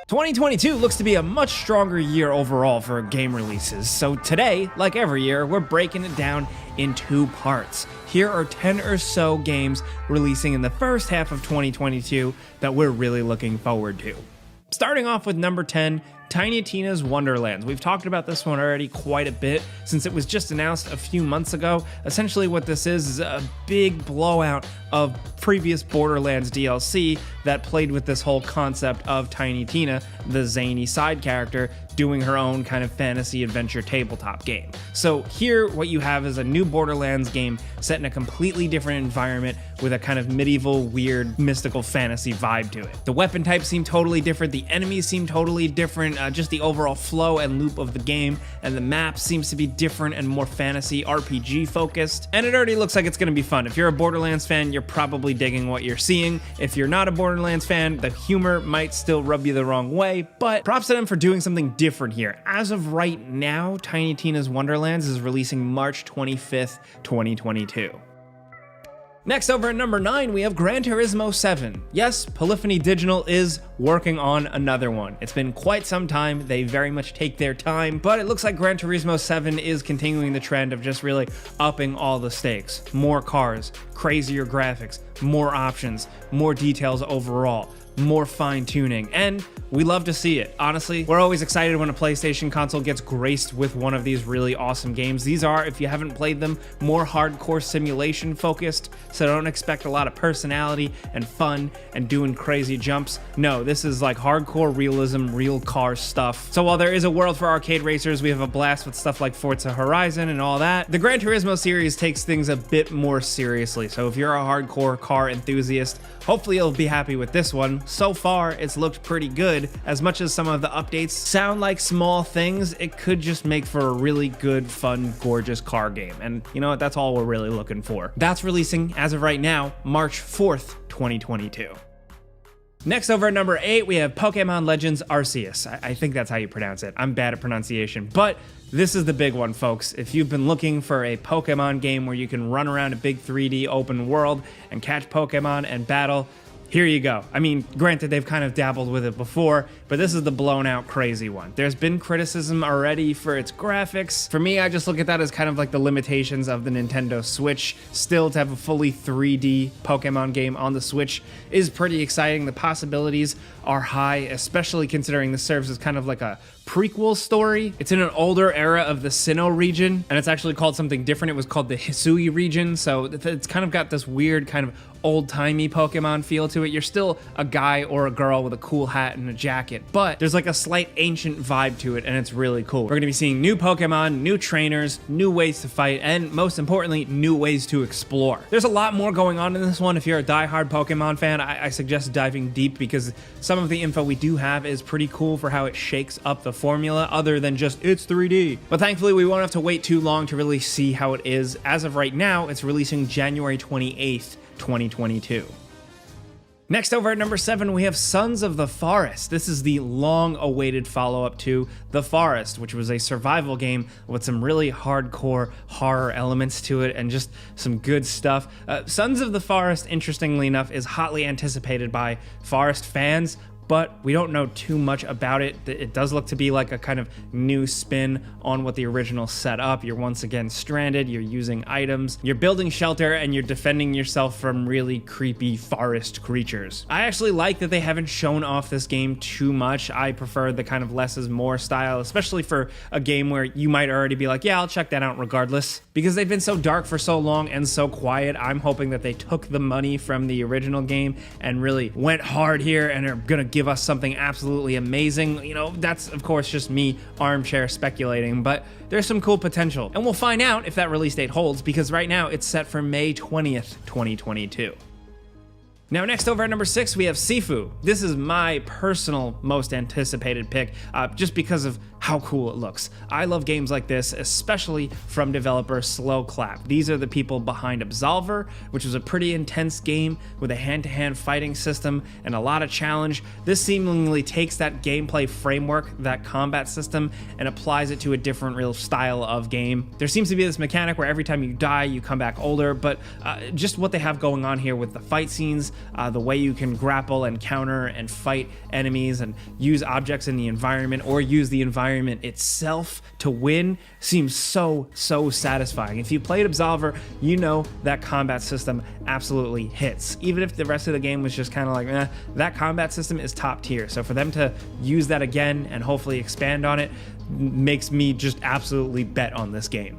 2022 looks to be a much stronger year overall for game releases, so today, like every year, we're breaking it down in two parts. Here are 10 or so games releasing in the first half of 2022 that we're really looking forward to. Starting off with number 10, Tiny Tina's Wonderlands. We've talked about this one already quite a bit since it was just announced a few months ago. Essentially what this is a big blowout of previous Borderlands DLC that played with this whole concept of Tiny Tina, the zany side character, doing her own kind of fantasy adventure tabletop game. So here what you have is a new Borderlands game set in a completely different environment with a kind of medieval, weird, mystical fantasy vibe to it. The weapon types seem totally different, the enemies seem totally different, just the overall flow and loop of the game, and the map seems to be different and more fantasy RPG focused, and it already looks like it's gonna be fun. If you're a Borderlands fan, you're probably digging what you're seeing. If you're not a Borderlands fan, the humor might still rub you the wrong way, but props to them for doing something different here. As of right now, Tiny Tina's Wonderlands is releasing March 25th, 2022. Next, over at number 9, we have Gran Turismo 7. Yes, Polyphony Digital is working on another one. It's been quite some time, they very much take their time, but it looks like Gran Turismo 7 is continuing the trend of just really upping all the stakes. More cars, crazier graphics, more options, more details overall, more fine-tuning, and we love to see it. Honestly, we're always excited when a PlayStation console gets graced with one of these really awesome games. These are, if you haven't played them, more hardcore simulation focused, so don't expect a lot of personality and fun and doing crazy jumps. No, this is like hardcore realism, real car stuff. So while there is a world for arcade racers, we have a blast with stuff like Forza Horizon and all that. The Gran Turismo series takes things a bit more seriously, so if you're a hardcore car enthusiast, hopefully you'll be happy with this one. So far, it's looked pretty good. As much as some of the updates sound like small things, it could just make for a really good, fun, gorgeous car game. And you know what? That's all we're really looking for. That's releasing, as of right now, March 4th, 2022. Next, over at number 8, we have Pokemon Legends Arceus. I think that's how you pronounce it. I'm bad at pronunciation, but this is the big one, folks. If you've been looking for a Pokemon game where you can run around a big 3D open world and catch Pokemon and battle, here you go. I mean, granted, they've kind of dabbled with it before, but this is the blown out crazy one. There's been criticism already for its graphics. For me, I just look at that as kind of like the limitations of the Nintendo Switch. Still, to have a fully 3D Pokemon game on the Switch is pretty exciting. The possibilities are high, especially considering this serves as kind of like a prequel story. It's in an older era of the Sinnoh region, and it's actually called something different. It was called the Hisui region, so it's kind of got this weird kind of old-timey Pokemon feel to it. You're still a guy or a girl with a cool hat and a jacket, but there's like a slight ancient vibe to it, and it's really cool. We're gonna be seeing new Pokemon, new trainers, new ways to fight, and most importantly, new ways to explore. There's a lot more going on in this one. If you're a die-hard Pokemon fan, I suggest diving deep because some of the info we do have is pretty cool for how it shakes up the formula other than just it's 3D. But thankfully, we won't have to wait too long to really see how it is. As of right now, it's releasing January 28th, 2022. Next, over at number 7, we have Sons of the Forest. This is the long-awaited follow-up to The Forest, which was a survival game with some really hardcore horror elements to it and just some good stuff. Sons of the Forest, interestingly enough, is hotly anticipated by Forest fans, but we don't know too much about it. It does look to be like a kind of new spin on what the original set up. You're once again stranded, you're using items, you're building shelter, and you're defending yourself from really creepy forest creatures. I actually like that they haven't shown off this game too much. I prefer the kind of less is more style, especially for a game where you might already be like, yeah, I'll check that out regardless. Because they've been so dark for so long and so quiet, I'm hoping that they took the money from the original game and really went hard here and are gonna give us something absolutely amazing. You know, that's of course just me armchair speculating, but there's some cool potential. And we'll find out if that release date holds because right now it's set for May 20th, 2022. Now next over at number 6, we have Sifu. This is my personal most anticipated pick just because of how cool it looks. I love games like this, especially from developer Slow Clap. These are the people behind Absolver, which was a pretty intense game with a hand-to-hand fighting system and a lot of challenge. This seemingly takes that gameplay framework, that combat system, and applies it to a different real style of game. There seems to be this mechanic where every time you die, you come back older, but just what they have going on here with the fight scenes, the way you can grapple and counter and fight enemies and use objects in the environment or use the environment itself to win seems so satisfying. If you played Absolver, you know that combat system absolutely hits. Even if the rest of the game was just kind of like, that combat system is top tier. So for them to use that again and hopefully expand on it makes me just absolutely bet on this game.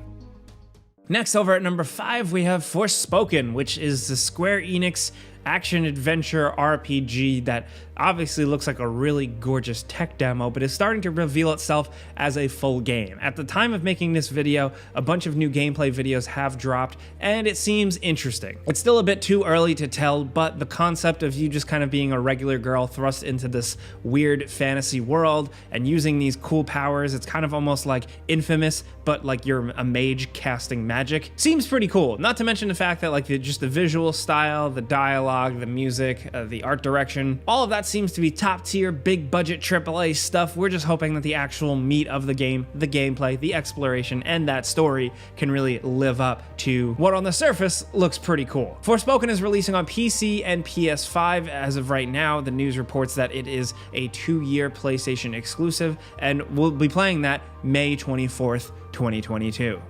Next, over at number 5, we have Forspoken, which is the Square Enix action-adventure RPG that obviously looks like a really gorgeous tech demo, but is starting to reveal itself as a full game. At the time of making this video, a bunch of new gameplay videos have dropped, and it seems interesting. It's still a bit too early to tell, but the concept of you just kind of being a regular girl thrust into this weird fantasy world and using these cool powers, it's kind of almost like Infamous, but like you're a mage casting magic, seems pretty cool. Not to mention the fact that like just the visual style, the dialogue, the music, the art direction, all of that seems to be top tier, big budget AAA stuff. We're just hoping that the actual meat of the game, the gameplay, the exploration, and that story can really live up to what on the surface looks pretty cool. Forspoken is releasing on PC and PS5 as of right now. The news reports that it is a 2-year PlayStation exclusive, and we'll be playing that May 24th, 2022.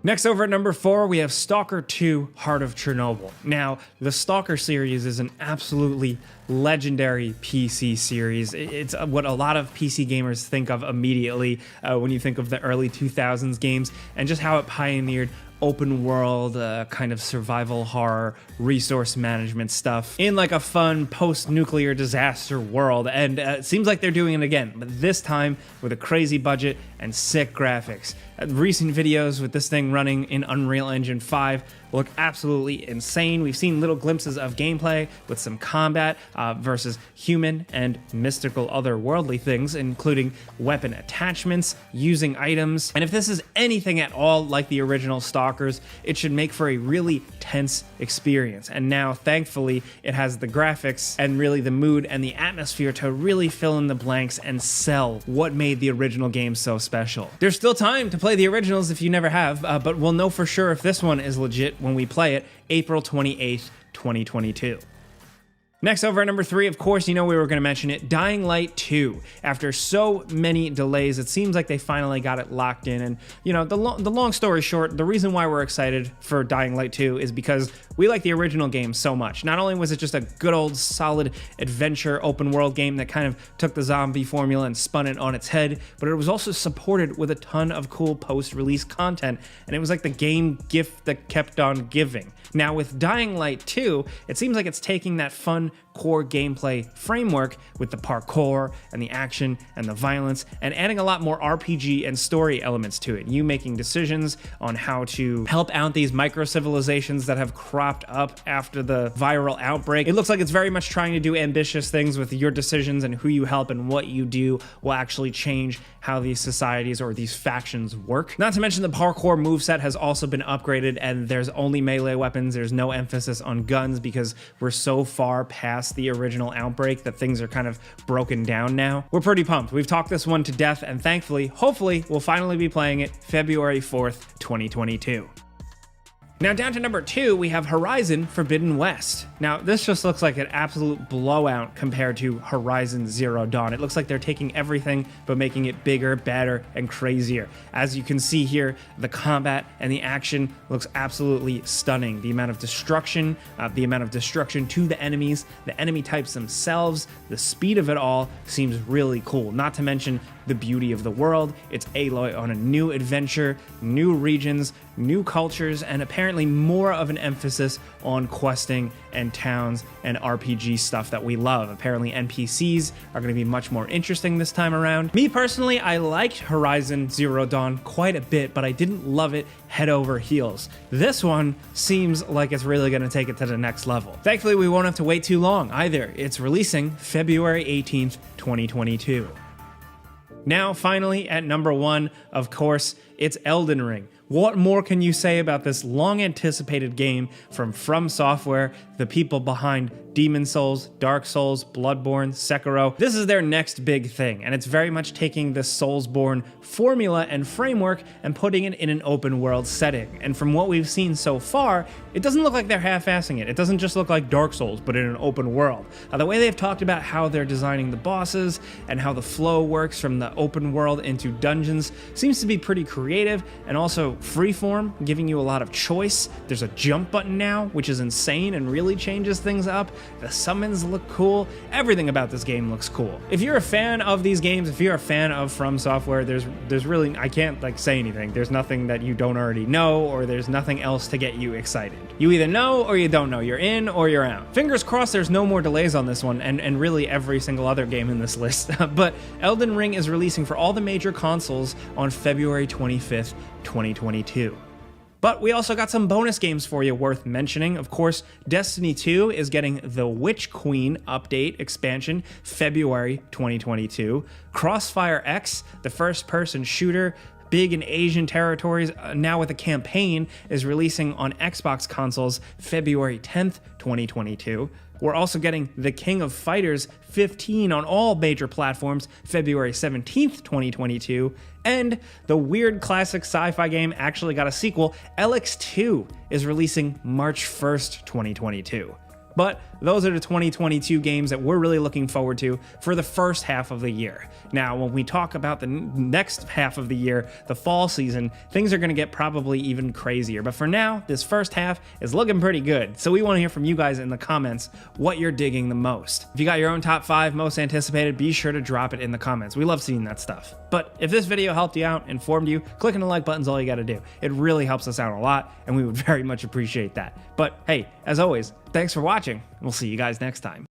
Next, over at number 4, we have Stalker 2: Heart of Chernobyl. Now, the Stalker series is an absolutely legendary PC series. It's what a lot of PC gamers think of immediately when you think of the early 2000s games, and just how it pioneered open world kind of survival horror resource management stuff in like a fun post-nuclear disaster world, and it seems like they're doing it again, but this time with a crazy budget and sick graphics. Recent videos with this thing running in Unreal Engine 5 look absolutely insane. We've seen little glimpses of gameplay with some combat versus human and mystical otherworldly things, including weapon attachments, using items. And if this is anything at all like the original Stalkers, it should make for a really tense experience. And now, thankfully, it has the graphics and really the mood and the atmosphere to really fill in the blanks and sell what made the original game so special. There's still time to play the originals if you never have, but we'll know for sure if this one is legit when we play it April 28th, 2022. Next, over at number 3, of course, you know we were going to mention it, Dying Light 2. After so many delays, it seems like they finally got it locked in. And, you know, the long story short, the reason why we're excited for Dying Light 2 is because we like the original game so much. Not only was it just a good old solid adventure open world game that kind of took the zombie formula and spun it on its head, but it was also supported with a ton of cool post-release content. And it was like the game gift that kept on giving. Now with Dying Light 2, it seems like it's taking that fun core gameplay framework with the parkour and the action and the violence and adding a lot more RPG and story elements to it. You making decisions on how to help out these micro-civilizations that have cropped up after the viral outbreak. It looks like it's very much trying to do ambitious things with your decisions, and who you help and what you do will actually change how these societies or these factions work. Not to mention the parkour moveset has also been upgraded, and there's only melee weapons. There's no emphasis on guns because we're so far past the original outbreak that things are kind of broken down now. We're pretty pumped. We've talked this one to death, and thankfully, hopefully, we'll finally be playing it February 4th, 2022. Now down to number 2, we have Horizon Forbidden West. Now this just looks like an absolute blowout compared to Horizon Zero Dawn. It looks like they're taking everything but making it bigger, better, and crazier. As you can see here, the combat and the action looks absolutely stunning. The amount of destruction to the enemies, the enemy types themselves, the speed of it all seems really cool. Not to mention the beauty of the world. It's Aloy on a new adventure, new regions, new cultures, and apparently more of an emphasis on questing and towns and RPG stuff that we love. Apparently NPCs are going to be much more interesting this time around. Me personally, I liked Horizon Zero Dawn quite a bit, but I didn't love it head over heels. This one seems like it's really going to take it to the next level. Thankfully, we won't have to wait too long either. It's releasing February 18th, 2022. Now, finally, at number 1, of course, it's Elden Ring. What more can you say about this long-anticipated game from Software, the people behind Demon Souls, Dark Souls, Bloodborne, Sekiro? This is their next big thing, and it's very much taking the Soulsborne formula and framework and putting it in an open-world setting. And from what we've seen so far, it doesn't look like they're half-assing it. It doesn't just look like Dark Souls, but in an open world. The way they've talked about how they're designing the bosses and how the flow works from the open world into dungeons seems to be pretty creative and also freeform, giving you a lot of choice. There's a jump button now, which is insane and really changes things up. The summons look cool. Everything about this game looks cool. If you're a fan of these games, if you're a fan of From Software, there's really, I can't say anything. There's nothing that you don't already know, or there's nothing else to get you excited. You either know or you don't know. You're in or you're out. Fingers crossed there's no more delays on this one, and really every single other game in this list. But Elden Ring is releasing for all the major consoles on February 25th, 2022. But we also got some bonus games for you worth mentioning. Of course, Destiny 2 is getting the Witch Queen update expansion February 2022. Crossfire X, the first-person shooter, big in Asian territories, now with a campaign, is releasing on Xbox consoles February 10th, 2022. We're also getting The King of Fighters 15 on all major platforms February 17th, 2022. And the weird classic sci-fi game actually got a sequel. Alex 2 is releasing March 1st, 2022. But those are the 2022 games that we're really looking forward to for the first half of the year. Now, when we talk about the next half of the year, the fall season, things are going to get probably even crazier. But for now, this first half is looking pretty good. So we want to hear from you guys in the comments what you're digging the most. If you got your own top 5 most anticipated, be sure to drop it in the comments. We love seeing that stuff. But if this video helped you out, informed you, clicking the like button's all you got to do. It really helps us out a lot, and we would very much appreciate that. But hey, as always, thanks for watching. We'll see you guys next time.